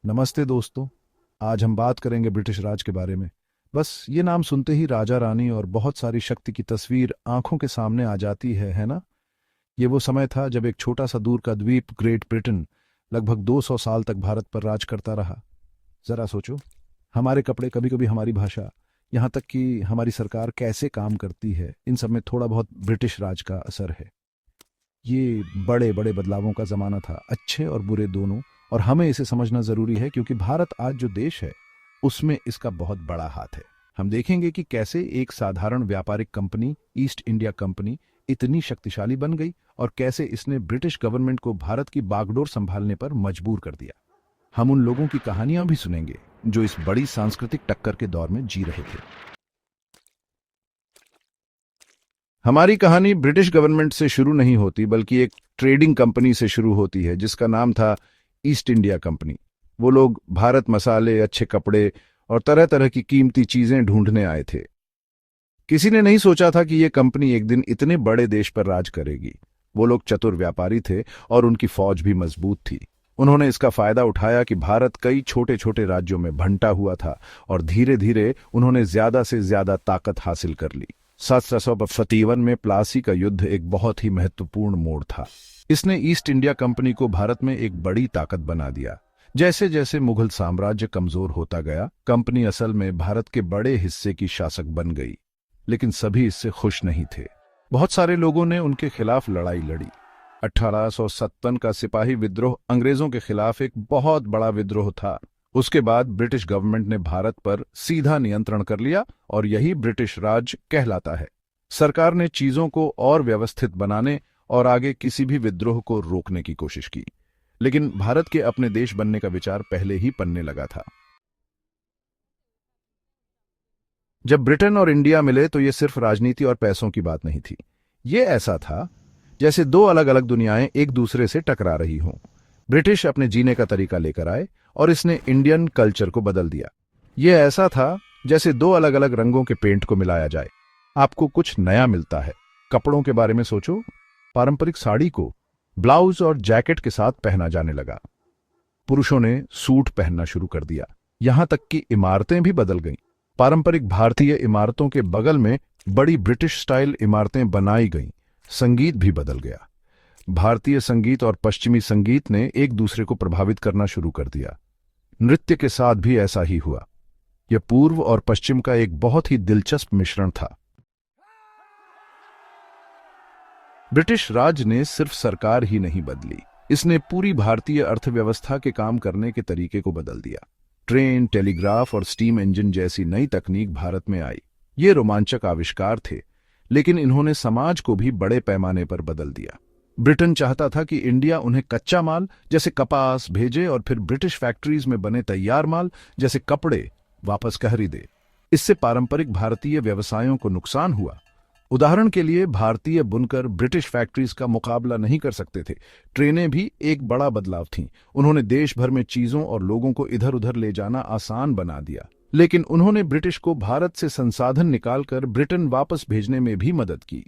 नमस्ते दोस्तों। आज हम बात करेंगे ब्रिटिश राज के बारे में। बस ये नाम सुनते ही राजा रानी और बहुत सारी शक्ति की तस्वीर आंखों के सामने आ जाती है ना। ये वो समय था जब एक छोटा सा दूर का द्वीप ग्रेट ब्रिटेन लगभग 200 साल तक भारत पर राज करता रहा। जरा सोचो, हमारे कपड़े, कभी कभी हमारी भाषा, यहाँ तक कि हमारी सरकार कैसे काम करती है, इन सब में थोड़ा बहुत ब्रिटिश राज का असर है। ये बड़े बड़े बदलावों का जमाना था, अच्छे और बुरे दोनों। और हमें इसे समझना जरूरी है क्योंकि भारत आज जो देश है उसमें इसका बहुत बड़ा हाथ है। हम देखेंगे कि कैसे एक साधारण व्यापारिक कंपनी ईस्ट इंडिया कंपनी इतनी शक्तिशाली बन गई और कैसे इसने ब्रिटिश गवर्नमेंट को भारत की बागडोर संभालने पर मजबूर कर दिया। हम उन लोगों की कहानियां भी सुनेंगे जो इस बड़ी सांस्कृतिक टक्कर के दौर में जी रहे थे। हमारी कहानी ब्रिटिश गवर्नमेंट से शुरू नहीं होती बल्कि एक ट्रेडिंग कंपनी से शुरू होती है जिसका नाम था ईस्ट इंडिया कंपनी। वो लोग भारत मसाले, अच्छे कपड़े और तरह तरह की कीमती चीजें ढूंढने आए थे। किसी ने नहीं सोचा था कि ये कंपनी एक दिन इतने बड़े देश पर राज करेगी। वो लोग चतुर व्यापारी थे और उनकी फौज भी मजबूत थी। उन्होंने इसका फायदा उठाया कि भारत कई छोटे छोटे राज्यों में भंटा हुआ था और धीरे धीरे उन्होंने ज्यादा से ज्यादा ताकत हासिल कर ली। 1751 में प्लासी का युद्ध एक बहुत ही महत्वपूर्ण मोड़ था। इसने ईस्ट इंडिया कंपनी को भारत में एक बड़ी ताकत बना दिया। जैसे जैसे मुगल साम्राज्य कमजोर होता गया, कंपनी असल में भारत के बड़े हिस्से की शासक बन गई। लेकिन सभी इससे खुश नहीं थे। बहुत सारे लोगों ने उनके खिलाफ लड़ाई लड़ी। 1857 का सिपाही विद्रोह अंग्रेजों के खिलाफ एक बहुत बड़ा विद्रोह था। उसके बाद ब्रिटिश गवर्नमेंट ने भारत पर सीधा नियंत्रण कर लिया और यही ब्रिटिश राज कहलाता है। सरकार ने चीजों को और व्यवस्थित बनाने और आगे किसी भी विद्रोह को रोकने की कोशिश की। लेकिन भारत के अपने देश बनने का विचार पहले ही पनने लगा था। जब ब्रिटेन और इंडिया मिले तो यह सिर्फ राजनीति और पैसों की बात नहीं थी। यह ऐसा था जैसे दो अलग अलग दुनियाएं एक दूसरे से टकरा रही हों। ब्रिटिश अपने जीने का तरीका लेकर आए और इसने इंडियन कल्चर को बदल दिया। यह ऐसा था जैसे दो अलग अलग रंगों के पेंट को मिलाया जाए, आपको कुछ नया मिलता है। कपड़ों के बारे में सोचो, पारंपरिक साड़ी को ब्लाउज और जैकेट के साथ पहना जाने लगा। पुरुषों ने सूट पहनना शुरू कर दिया। यहां तक कि इमारतें भी बदल गईं। पारंपरिक भारतीय इमारतों के बगल में बड़ी ब्रिटिश स्टाइल इमारतें बनाई गईं। संगीत भी बदल गया। भारतीय संगीत और पश्चिमी संगीत ने एक दूसरे को प्रभावित करना शुरू कर दिया। नृत्य के साथ भी ऐसा ही हुआ। यह पूर्व और पश्चिम का एक बहुत ही दिलचस्प मिश्रण था। ब्रिटिश राज ने सिर्फ सरकार ही नहीं बदली, इसने पूरी भारतीय अर्थव्यवस्था के काम करने के तरीके को बदल दिया। ट्रेन, टेलीग्राफ और स्टीम इंजन जैसी नई तकनीक भारत में आई। ये रोमांचक आविष्कार थे, लेकिन इन्होंने समाज को भी बड़े पैमाने पर बदल दिया। ब्रिटेन चाहता था कि इंडिया उन्हें कच्चा माल जैसे कपास भेजे और फिर ब्रिटिश फैक्ट्रीज में बने तैयार माल जैसे कपड़े वापस खरीदे। इससे पारंपरिक भारतीय व्यवसायों को नुकसान हुआ। उदाहरण के लिए, भारतीय बुनकर ब्रिटिश फैक्ट्रीज का मुकाबला नहीं कर सकते थे। ट्रेनें भी एक बड़ा बदलाव थीं। उन्होंने देश भर में चीजों और लोगों को इधर उधर ले जाना आसान बना दिया। लेकिन उन्होंने ब्रिटिश को भारत से संसाधन निकालकर ब्रिटेन वापस भेजने में भी मदद की।